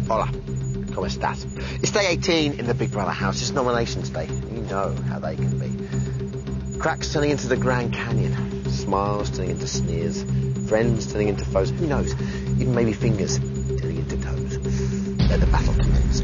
Hola. ¿Cómo estás? It's day 18 in the Big Brother house. It's nominations day. You know how they can be. Cracks turning into the Grand Canyon. Smiles turning into sneers. Friends turning into foes. Who knows? Even maybe fingers turning into toes. Let the battle commence.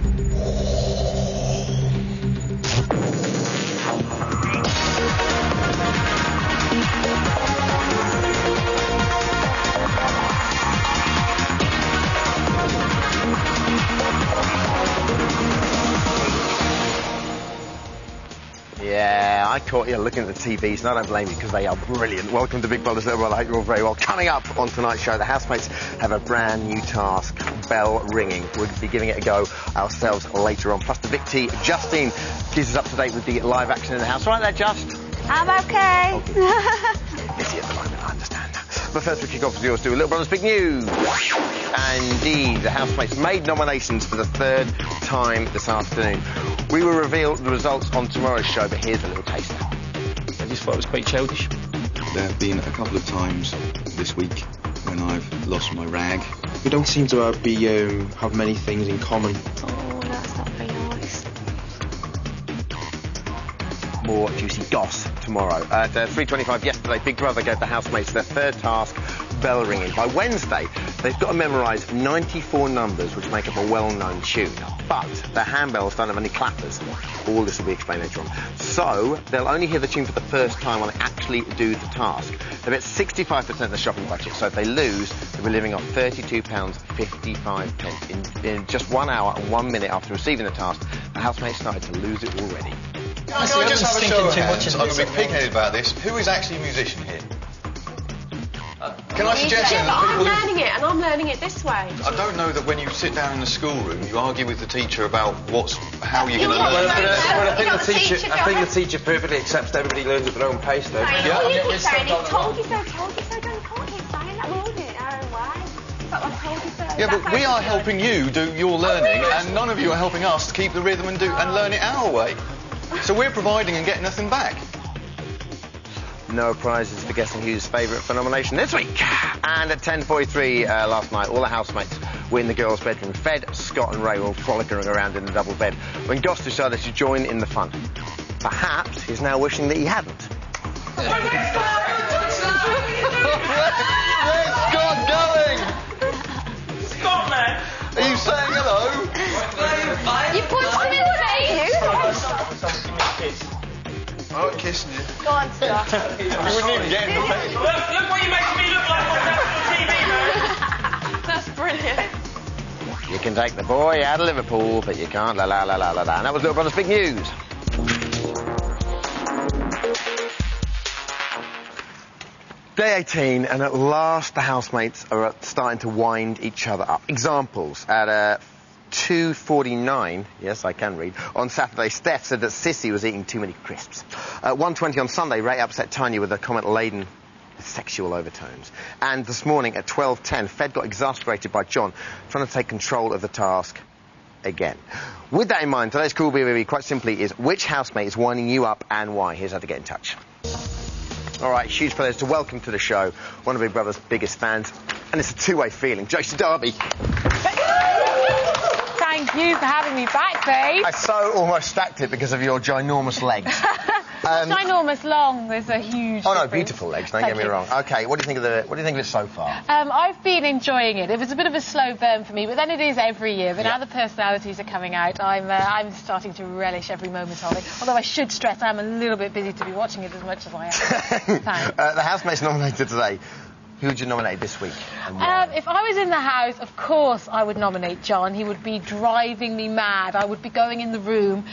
Yeah, I caught you looking at the TVs, and I don't blame you because they are brilliant. Welcome to Big Brother's Little Brother. I hope you're all very well. Coming up on tonight's show, the housemates have a brand new task, bell ringing. We'll be giving it a go ourselves later on. Plus the Vic T, Justine, keeps us up to date with the live action in the house. Right there, Just? I'm okay. Busy at the moment, I understand. But first we kick off with yours too. Little Brother's big news. Indeed, the housemates made nominations for the third time this afternoon. We will reveal the results on tomorrow's show, but here's a little taster. I just thought it was quite childish. There have been a couple of times this week when I've lost my rag. We don't seem to have many things in common. Oh, that's not very nice. More juicy goss tomorrow. At 3:25 yesterday, Big Brother gave the housemates their third task, bell ringing. By Wednesday, they've got to memorise 94 numbers which make up a well-known tune. But their handbells don't have any clappers. All this will be explained later on. So they'll only hear the tune for the first time when they actually do the task. They bet 65% of the shopping budget, so if they lose, they'll be living off £32.55. In just 1 hour and 1 minute after receiving the task, the housemates started to lose it already. Can I just have a show of hands? I'm a bit pig-headed about this. Who is actually a musician here? Can I suggest that I'm people... learning it, and I'm learning it this way. I don't know that when you sit down in the schoolroom, you argue with the teacher about how you're going to learn. But I think the teacher perfectly accepts that everybody learns at their own pace, though. Yeah. All you keep saying is told you so, don't can't keep saying that. We're all doing it our own way. But I told you so. Yeah, but we are helping you do your learning, and none of you are helping us to keep the rhythm and learn it our way. So we're providing and getting nothing back. No prizes for guessing who's favourite for nomination this week. And at 10:43 last night, all the housemates were in the girls' bedroom. Fed, Scott and Ray were frolicking around in the double bed when Goss decided to join in the fun. Perhaps he's now wishing that he hadn't. Where's Scott going? Scott, man! Are you saying hello? You punched him in the face. I won't kissing you. Go on, Scott. You wouldn't even get in the face. Look what you're making me look like on national TV, man! That's brilliant. You can take the boy out of Liverpool, but you can't la la la la la la. And that was Little Brother's big news. Day 18, and at last the housemates are starting to wind each other up. Examples. At 2:49, yes, I can read, on Saturday, Steph said that Sissy was eating too many crisps. At 1:20 on Sunday, Ray upset Tanya with a comment laden with sexual overtones. And this morning at 12:10, Fed got exasperated by John trying to take control of the task again. With that in mind, today's Cool BBUK quite simply is which housemate is winding you up and why? Here's how to get in touch. All right, huge pleasure to welcome to the show one of Big Brother's biggest fans, and it's a two-way feeling, Josie Darby. Thank you for having me back, babe. I so almost stacked it because of your ginormous legs. Ginormous long, there's a huge Oh no, difference. beautiful legs, don't get me wrong. Okay, what do you think of it so far? I've been enjoying it. It was a bit of a slow burn for me, but then it is every year. But now the personalities are coming out, I'm starting to relish every moment of it. Although I should stress I'm a little bit busy to be watching it as much as I am. Thanks. The housemates nominated today. Who would you nominate this week? If I was in the house, of course I would nominate John. He would be driving me mad. I would be going in the room,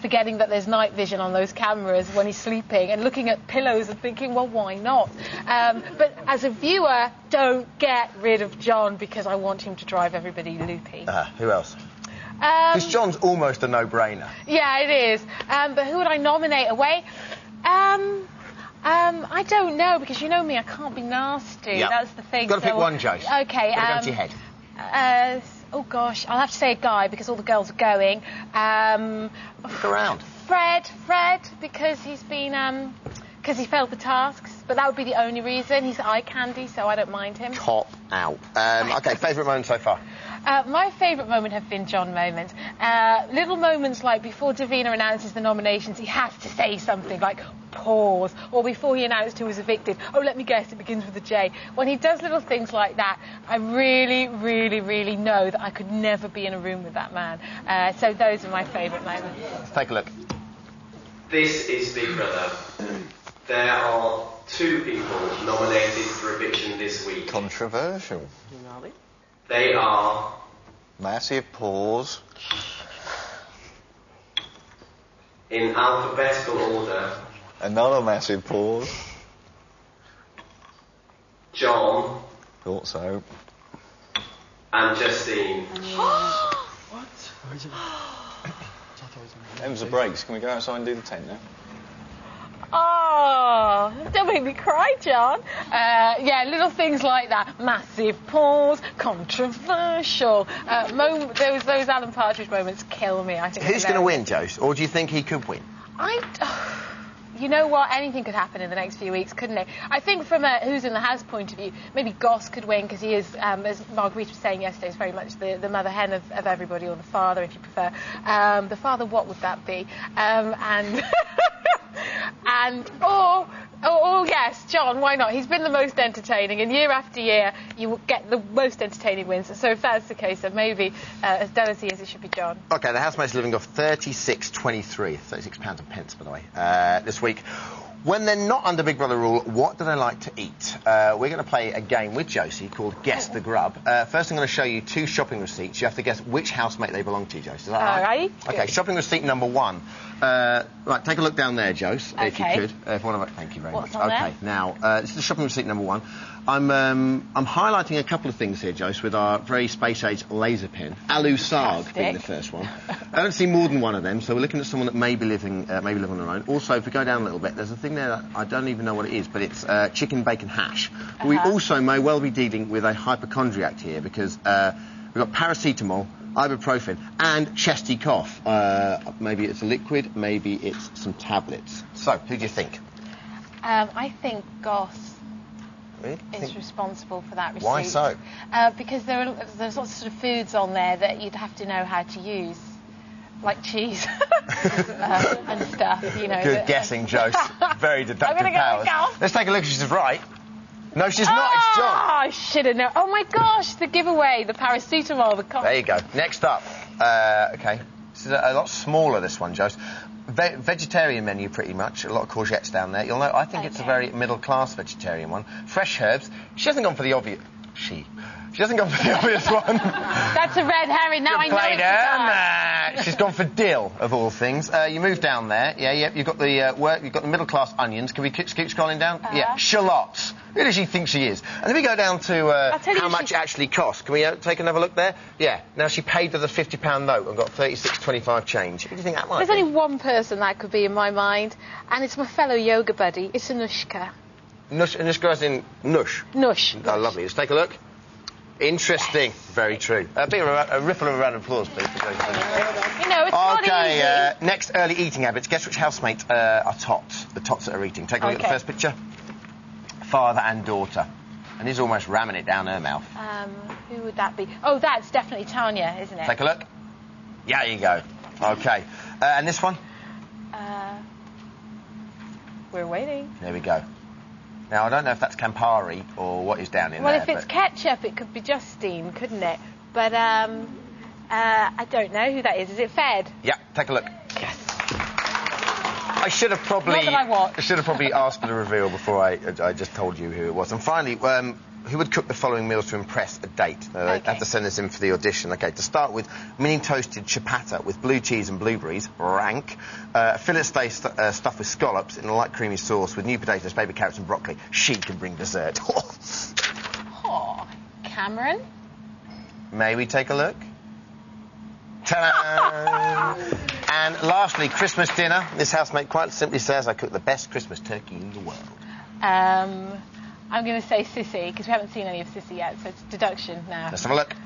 forgetting that there's night vision on those cameras when he's sleeping and looking at pillows and thinking, well, why not? But as a viewer, don't get rid of John because I want him to drive everybody loopy. Who else? Because John's almost a no-brainer. Yeah, it is. But who would I nominate away? I don't know, because you know me, I can't be nasty. Yep. That's the thing. Got to pick one, Joyce. Okay. Got to go to your head. Oh gosh, I'll have to say a guy because all the girls are going. Look around. Fred, because he's been because he failed the tasks, but that would be the only reason. He's eye candy, so I don't mind him. Cop out. Okay, favourite moment so far? My favourite moment have been John moments. Little moments like before Davina announces the nominations, he has to say something like pause, or before he announced who was evicted, oh, let me guess, it begins with a J. When he does little things like that, I really, really, really know that I could never be in a room with that man. So those are my favourite moments. Let's take a look. This is Big Brother. There are 2 people nominated for eviction this week. Controversial. They are... Massive pause. in alphabetical order. Another massive pause. John. Thought so. And Justine. What? Them's the breaks. Can we go outside and do the tent now? Oh, don't make me cry, John. Yeah, little things like that. Massive pause, controversial. Those Alan Partridge moments kill me. I think. Who's going to win, Jose? Or do you think he could win? You know what? Anything could happen in the next few weeks, couldn't it? I think from a who's in the house point of view, maybe Goss could win because he is, as Marguerite was saying yesterday, is very much the mother hen of everybody, or the father, if you prefer. The father, what would that be? Oh, yes, John, why not? He's been the most entertaining, and year after year you will get the most entertaining wins. So if that's the case, then maybe as done as he is, it should be John. OK, the housemates are living off £36.23, £36 and pence, by the way, this week. When they're not under Big Brother rule, what do they like to eat? We're going to play a game with Josie called Guess the Grub. First, I'm going to show you 2 shopping receipts. You have to guess which housemate they belong to, Josie. Is that all right? OK, shopping receipt number 1. Right, take a look down there, Josie, if you could. Thank you very much. On there? OK, now, this is the shopping receipt number 1. I'm highlighting a couple of things here, Josie, with our very space-age laser pen. Alu Sarg being the first one. I don't see more than one of them, so we're looking at someone that may live on their own. Also, if we go down a little bit, there's a thing there that I don't even know what it is, but it's chicken bacon hash. But we also may well be dealing with a hypochondriac here, because we've got paracetamol, ibuprofen, and chesty cough. Maybe it's a liquid, maybe it's some tablets. So, who do you think? I think Goss Really? is responsible for that receipt. Why so? Because there's lots of sort of foods on there that you'd have to know how to use, like cheese and stuff, you know. Good guessing, Jose. Very deductive I'm gonna powers. go. Let's take a look if she's right. No, she's not. It's John. I should have known. Oh my gosh, the giveaway, the paracetamol, the cough. There you go. Next up. OK. This is a lot smaller, this one, Jose. Vegetarian menu, pretty much. A lot of courgettes down there. You'll know, I think it's a very middle-class vegetarian one. Fresh herbs. She hasn't gone for the obvious... She hasn't gone for the obvious one. That's a red herring. Now I know it's She's gone for dill, of all things. You move down there. Yeah. You've got the you've got the middle-class onions. Can we keep scrolling down? Yeah. Shallots. Who does she think she is? And then we go down to how much it actually costs. Can we take another look there? Yeah. Now, she paid with a £50 note and got 36.25 change. Who do you think that might be? There's only one person that could be in my mind, and it's my fellow yoga buddy. It's Anushka. Anushka as in Nush? Nush. Oh, lovely. Let's take a look. Interesting. Yes. Very true. A ripple of a round of applause, please. You know, it's not easy. Next, early eating habits. Guess which housemate are tots? The tots that are eating. Take a look at the first picture. Father and daughter. And he's almost ramming it down her mouth. Who would that be? Oh, that's definitely Tanya, isn't it? Take a look. Yeah, there you go. OK. And this one? We're waiting. There we go. Now, I don't know if that's Campari or what is down in there. Well, if it's ketchup, it could be Justine, couldn't it? But I don't know who that is. Is it Fed? Yeah, take a look. Yes. I should have probably... Not that I watched. I should have probably asked for the reveal before I just told you who it was. And finally, who would cook the following meals to impress a date? They have to send this in for the audition. OK, to start with, mini toasted ciabatta with blue cheese and blueberries, rank. Fillet steak stuffed with scallops in a light creamy sauce with new potatoes, baby carrots and broccoli. She can bring dessert. Oh, Cameron? May we take a look? Ta-da! And lastly, Christmas dinner. This housemate quite simply says, I cook the best Christmas turkey in the world. I'm going to say Sissy, because we haven't seen any of Sissy yet, so it's deduction now. Let's have a look.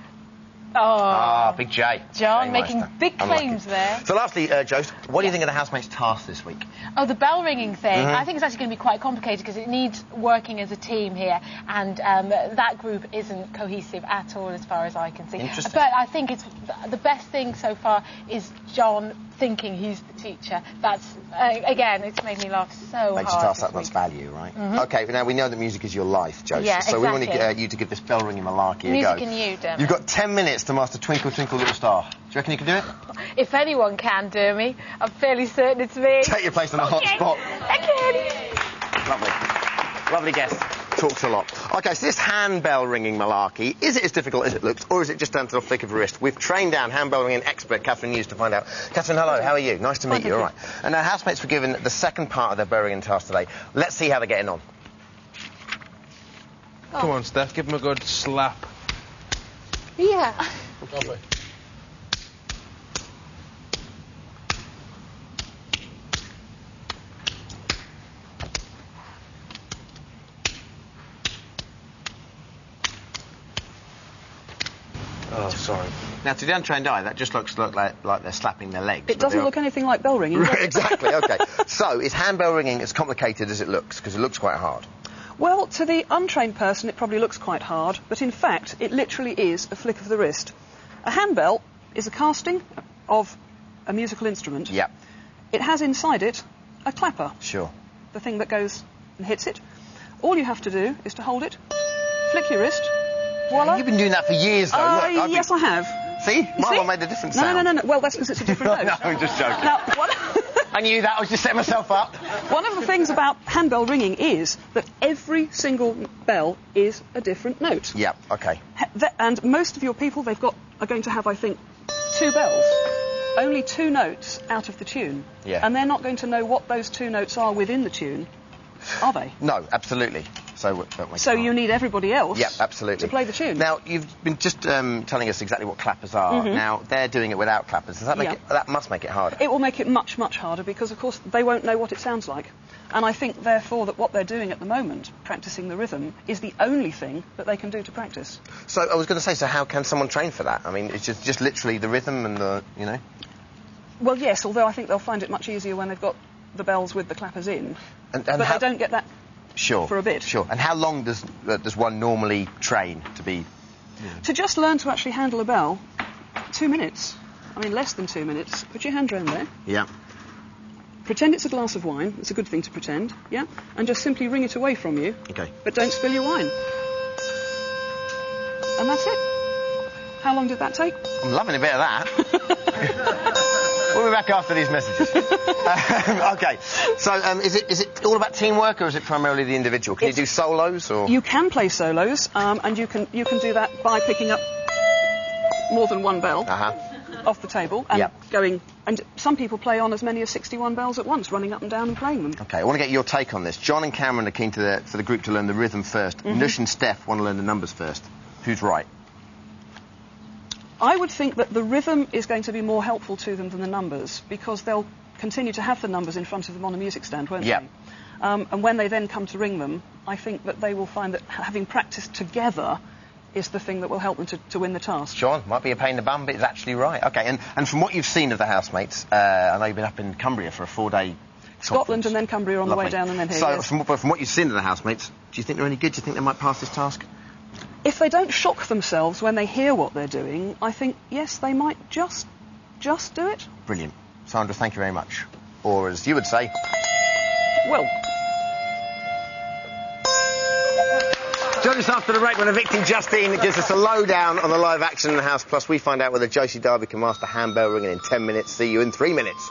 Oh. Big J. John making J-Meister. big claims there. So lastly, Jost, what do you think of the housemates' task this week? Oh, the bell ringing thing. I think it's actually going to be quite complicated because it needs working as a team here, and that group isn't cohesive at all as far as I can see. Interesting. But I think it's the best thing so far is John thinking he's the teacher. That's, again, it's made me laugh so hard. Makes your task that much value, right? Okay, now we know that music is your life, Jost. Yeah, so we want exactly. you to give this bell ringing malarkey a go. Music and you, Dermot. You've got 10 minutes to master Twinkle Twinkle Little Star. Do you reckon you can do it? If anyone can, Dermy, I'm fairly certain it's me. Take your place on a hot spot. Again. Lovely guest. Talks a lot. Okay, so this handbell ringing malarkey, is it as difficult as it looks, or is it just down to the flick of a wrist? We've trained down handbell ringing expert Catherine Hughes to find out. Catherine, hello, how are you? Nice to meet you, all right. And our housemates were given the second part of their bell ringing task today. Let's see how they're getting on. Come on, Steph, give him a good slap. Yeah. Lovely. Oh, sorry. Now, to the untrained eye, that just looks like they're slapping their legs. It doesn't look anything like bell ringing. Does it? Exactly, OK. So, is handbell ringing as complicated as it looks? Because it looks quite hard. Well, to the untrained person, it probably looks quite hard, but in fact, it literally is a flick of the wrist. A handbell is a casting of a musical instrument. Yeah. It has inside it a clapper. Sure. The thing that goes and hits it. All you have to do is to hold it, flick your wrist, voila. You've been doing that for years, though. Look, yes, I have. See? My See? one made a different No, sound. no. Well, that's because it's a different note. No, I'm just joking. Now, I knew that. I was just setting myself up. one of the things about handbell ringing is that every single bell is a different note. Yeah, OK. And most of your people, are going to have, I think, 2 bells. Only 2 notes out of the tune. Yeah. And they're not going to know what those 2 notes are within the tune, are they? No, absolutely. So you need everybody else absolutely. to play the tune. Now, you've been just telling us exactly what clappers are. Now, they're doing it without clappers. Does that make that must make it harder? It will make it much, much harder because, of course, they won't know what it sounds like. And I think, therefore, that what they're doing at the moment, practising the rhythm, is the only thing that they can do to practice. So I was going to say, so how can someone train for that? I mean, it's just literally the rhythm and the, you know? Well, yes, although I think they'll find it much easier when they've got the bells with the clappers in. But they don't get that for a bit. Sure. And how long does one normally train to be... To just learn to actually handle a bell, 2 minutes. I mean, less than 2 minutes. Put your hand around there. Yeah. Pretend it's a glass of wine. It's a good thing to pretend, yeah? And just simply ring it away from you. OK. But don't spill your wine. And that's it. How long did that take? I'm loving a bit of that. We'll be back after these messages. OK. So, is it all about teamwork, or is it primarily the individual? Can you do solos, or...? You can play solos, and you can do that by picking up more than one bell off the table and going... And some people play on as many as 61 bells at once, running up and down and playing them. OK, I want to get your take on this. John and Cameron are keen for the group to learn the rhythm first. Nush and Steph want to learn the numbers first. Who's right? I would think that the rhythm is going to be more helpful to them than the numbers, because they'll continue to have the numbers in front of them on a music stand, won't they? And when they then come to ring them, I think that they will find that having practiced together is the thing that will help them to win the task. John, might be a pain in the bum, but it's actually right. OK, and from what you've seen of the housemates, I know you've been up in Cumbria for a 4-day... Scotland and then Cumbria on the way down and then here. So, from what you've seen of the housemates, do you think they're any good? Do you think they might pass this task? If they don't shock themselves when they hear what they're doing, I think, yes, they might just do it. Brilliant. Sandra, thank you very much. Or, as you would say... Well... Join us after the break when Evicting Justine gives us a lowdown on the live action in the house. Plus, we find out whether Josie Darby can master handbell ringing in 10 minutes. See you in 3 minutes.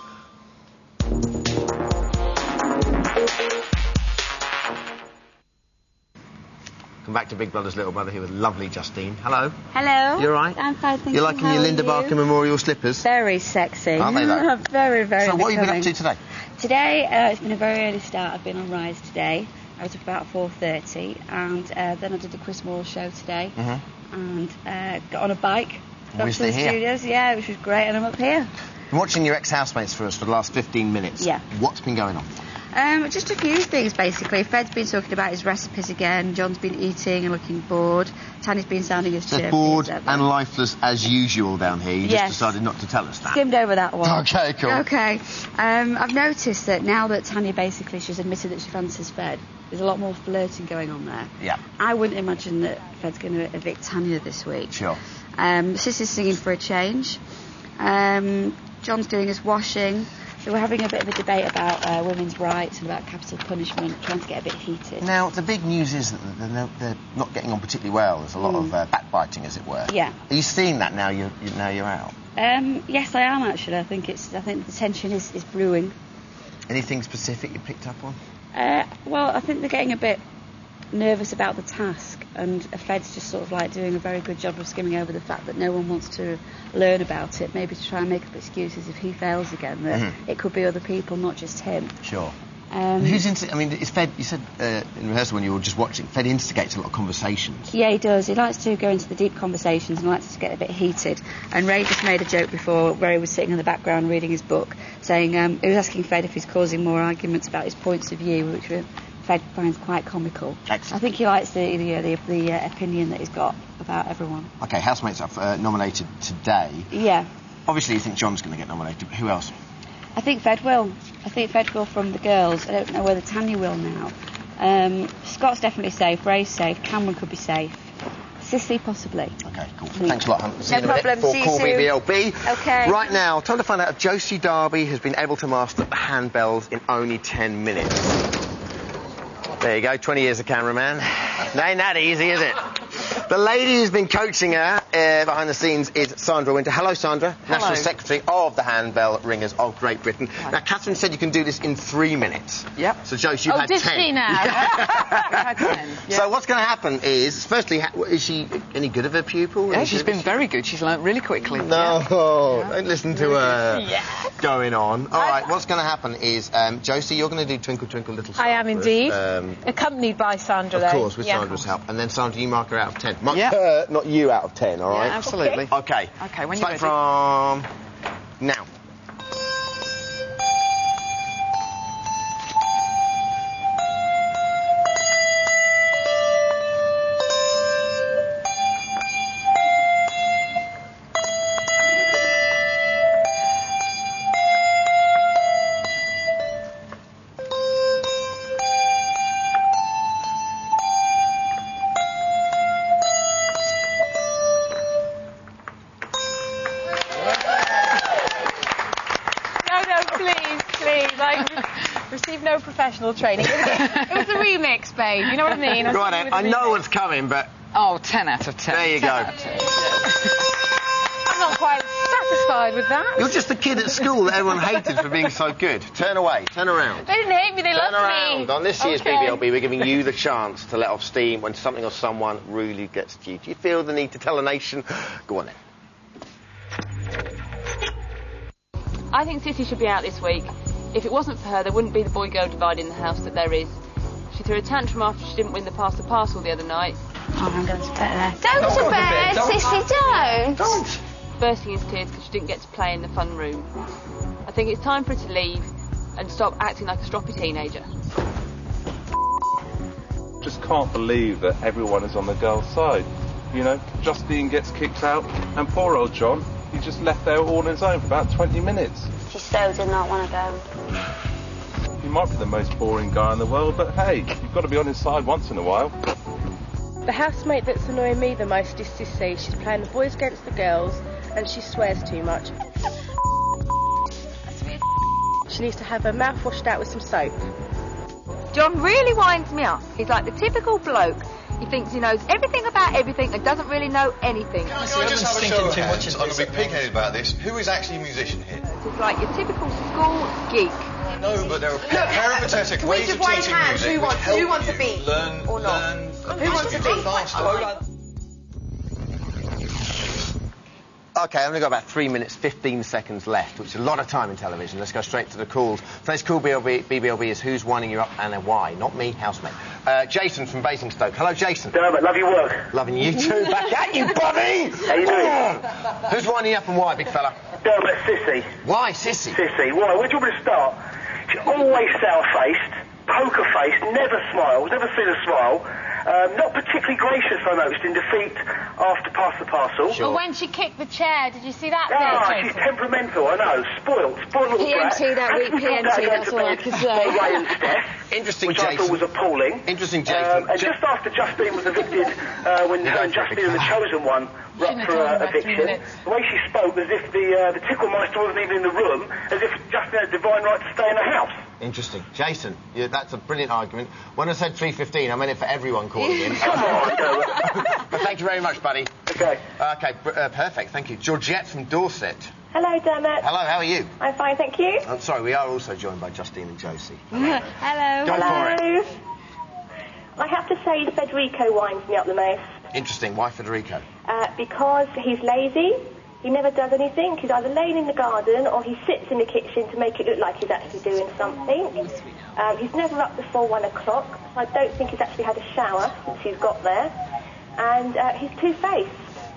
Come back to Big Brother's Little Brother here with lovely Justine. Hello. Hello. You all right? I'm fine, thank you. You're liking your Linda Barker Memorial slippers? Very sexy. Aren't they, though? Very, very So what have you been up to becoming. today? Today, it's been a very early start. I've been on Rise today. I was up about 4:30, and then I did the Chris Moore show today, and got on a bike. We're still here. Studios, yeah, which was great, and I'm up here. Been watching your ex-housemates for the last 15 minutes. Yeah. What's been going on? Just a few things, basically. Fed's been talking about his recipes again. John's been eating and looking bored. Tanya's been sounding as chirpy. Bored and lifeless as usual down here. You Yes. just decided not to tell us that. Skimmed over that one. Okay, cool. Okay. I've noticed that now that Tanya basically, she's admitted that she fancies Fed, there's a lot more flirting going on there. Yeah. I wouldn't imagine that Fed's going to evict Tanya this week. Sure. Sissy's singing for a change. John's doing his washing. So we're having a bit of a debate about women's rights and about capital punishment, trying to get a bit heated. Now, the big news is that they're not getting on particularly well. There's a lot of backbiting, as it were. Yeah. Are you seeing that now you're out? Yes, I am, actually. I think the tension is brewing. Anything specific you picked up on? Well, I think they're getting a bit nervous about the task, and Fed's just sort of like doing a very good job of skimming over the fact that no one wants to learn about it, maybe to try and make up excuses if he fails again, that it could be other people, not just him. Sure. Is Fed, you said in rehearsal when you were just watching, Fed instigates a lot of conversations. Yeah, he does. He likes to go into the deep conversations and likes to get a bit heated. And Ray just made a joke before where he was sitting in the background reading his book, saying he was asking Fed if he's causing more arguments about his points of view, which Fed finds quite comical. Excellent. I think he likes the opinion that he's got about everyone. OK, housemates are nominated today. Yeah. Obviously, you think John's going to get nominated, but who else? I think Fed will. I think Fed will from the girls. I don't know whether Tanya will now. Scott's definitely safe. Ray's safe. Cameron could be safe. Sissy possibly. OK, cool. Thanks a lot, Hunt. No problem. See you soon. BBLB. OK. Right now, time to find out if Josie Darby has been able to master the handbells in only 10 minutes. There you go, 20 years of cameraman. Ain't that easy, is it? The lady who's been coaching her behind the scenes is Sandra Winter. Hello, Sandra. Hello. National Secretary of the Handbell Ringers of Great Britain. Hi. Now, Catherine said you can do this in 3 minutes. Yep. So, Josie, you've had 10. Did she now? Had 10. Yeah. So what's going to happen is, firstly, is she any good of a pupil? Yeah, she's been very good. She's learnt really quickly. No, Yeah. don't listen to her Yes. going on. All right, what's going to happen is, Josie, you're going to do Twinkle Twinkle Little Star. I am first. indeed. Accompanied by Sandra, Of course, with Sandra's help. And then, Sandra, you mark her out of 10. Mark Yeah. her, not you, out of 10, all right? Yeah, absolutely. OK. OK, when you're Start ready. from now. Received no professional training. It was a remix, babe. You know what I mean? Go on, then. I know what's coming, but... Oh, 10 out of 10. There you go. I'm not quite satisfied with that. You're just the kid at school that everyone hated for being so good. Turn away. Turn around. They didn't hate me, they loved Turn around. me. On this year's BBLB, we're giving you the chance to let off steam when something or someone really gets to you. Do you feel the need to tell a nation? Go on, then. I think Sissy should be out this week. If it wasn't for her, there wouldn't be the boy-girl divide in the house that there is. She threw a tantrum after she didn't win the pass the parcel the other night. Oh, I'm going to bed. Don't to bed, Sissy, don't. Bursting into tears because she didn't get to play in the fun room. I think it's time for her to leave and stop acting like a stroppy teenager. Just can't believe that everyone is on the girls' side. You know, Justine gets kicked out, and poor old John, he just left there all on his own for about 20 minutes. She so did not want to go. He might be the most boring guy in the world, but hey, you've got to be on his side once in a while. The housemate that's annoying me the most is Sissy. She's playing the boys against the girls, and she swears too much. She needs to have her mouth washed out with some soap. John really winds me up. He's like the typical bloke. He thinks he knows everything about everything and doesn't really know anything. Can I just have a show of hands? I'm a bit pig-headed about this. Who is actually a musician here? He's like your typical school geek. I know, but there are peripatetic ways of teaching music which help you learn or not? Who wants to be faster. OK, I've only got about 3 minutes, 15 seconds left, which is a lot of time in television. Let's go straight to the calls. Today's cool BBLB is who's winding you up and why. Not me, housemate. Jason from Basingstoke. Hello, Jason. Dermot, love your work. Loving you too. Back at you, Bobby! How you doing? Who's winding you up and why, big fella? Dermot, Sissy. Why, Sissy? Sissy. Why? Where do you want me to start? She's always sour-faced, poker-faced, never smiles, never seen her smile. Not particularly gracious, I noticed, in defeat after Pass the Parcel. But when she kicked the chair, did you see that bit? She's temperamental, I know. Spoiled little brat. PMT that week, PMT, that's all I can say. Ray and Steph. Interesting, which Jason. I thought was appalling. Interesting, Jason. And just after Justine was evicted, when her and Justine and the chosen one were up for eviction, the way she spoke, as if the Ticklemeister wasn't even in the room, as if Justine had divine right to stay in the house. Interesting. Jason, that's a brilliant argument. When I said 3:15, I meant it for everyone calling in. Come on, But thank you very much, buddy. Okay. Okay, perfect, thank you. Georgette from Dorset. Hello, Dermot. Hello, how are you? I'm fine, thank you. I'm sorry, we are also joined by Justine and Josie. Hello. Go for it. I have to say Federico winds me up the most. Interesting. Why Federico? Because he's lazy. He never does anything. He's either laying in the garden or he sits in the kitchen to make it look like he's actually doing something. He's never up before 1 o'clock. So I don't think he's actually had a shower since he's got there. And he's two-faced.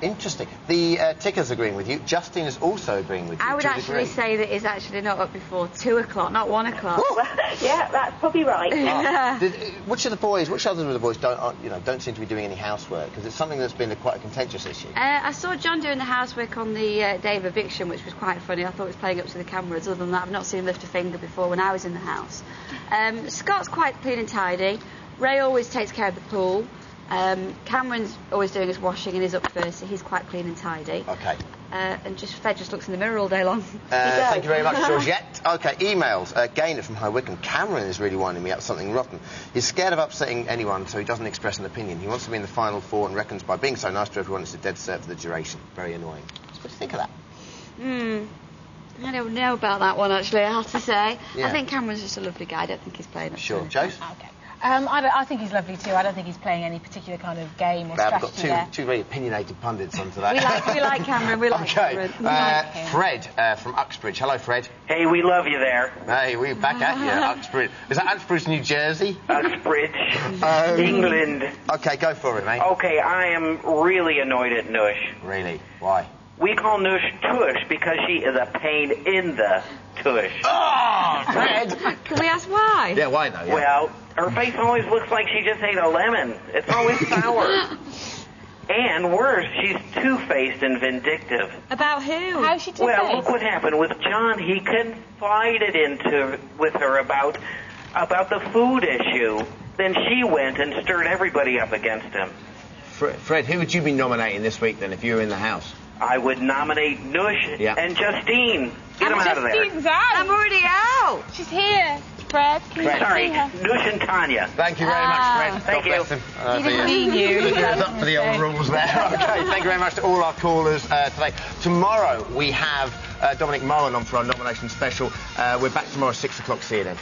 Interesting. The ticker's agreeing with you. Justine is also agreeing with you. I would actually say that he's actually not up before 2 o'clock, not 1 o'clock. Yeah, that's probably right. Which others of the boys don't seem to be doing any housework? Because it's something that's been quite a contentious issue. I saw John doing the housework on the day of eviction, which was quite funny. I thought he was playing up to the cameras. Other than that, I've not seen him lift a finger before when I was in the house. Scott's quite clean and tidy. Ray always takes care of the pool. Cameron's always doing his washing and is up first, so he's quite clean and tidy. Okay. And Fed just looks in the mirror all day long. Thank you very much, Georgette. Okay, emails. Gaynor from High Wycombe. Cameron is really winding me up something rotten. He's scared of upsetting anyone, so he doesn't express an opinion. He wants to be in the final four and reckons by being so nice to everyone it's a dead cert for the duration. Very annoying. So what do you think of that? I don't know about that one, actually, I have to say. Yeah. I think Cameron's just a lovely guy. I don't think he's playing it. Sure. Jose? Okay. I think he's lovely too. I don't think he's playing any particular kind of game or strategy. We've got two very opinionated pundits onto that. We like Cameron. We like Cameron. Fred from Uxbridge. Hello, Fred. Hey, we love you there. Hey, we're back at you, Uxbridge. Is that Uxbridge, New Jersey? Uxbridge, England. Okay, go for it, mate. Okay, I am really annoyed at Noosh. Really? Why? We call Noosh Tush because she is a pain in the tush. Oh, Fred! Can we ask why? Yeah, why though? Yeah. Well, her face always looks like she just ate a lemon. It's always sour. And worse, she's two-faced and vindictive. About who? How's she two-faced? Well, look what happened with John. He confided with her about the food issue. Then she went and stirred everybody up against him. Fred, who would you be nominating this week then if you were in the house? I would nominate Noosh and Justine. Get them out of there. Justine's out. I'm already out. She's here. Fred, can you Sorry, see her? Noosh and Tanya. Thank you very much, Fred. Thank you. He didn't mean you. Looking us up for the old rules there. Okay, thank you very much to all our callers today. Tomorrow we have Dominic Moran on for our nomination special. We're back tomorrow at 6 o'clock. See you then.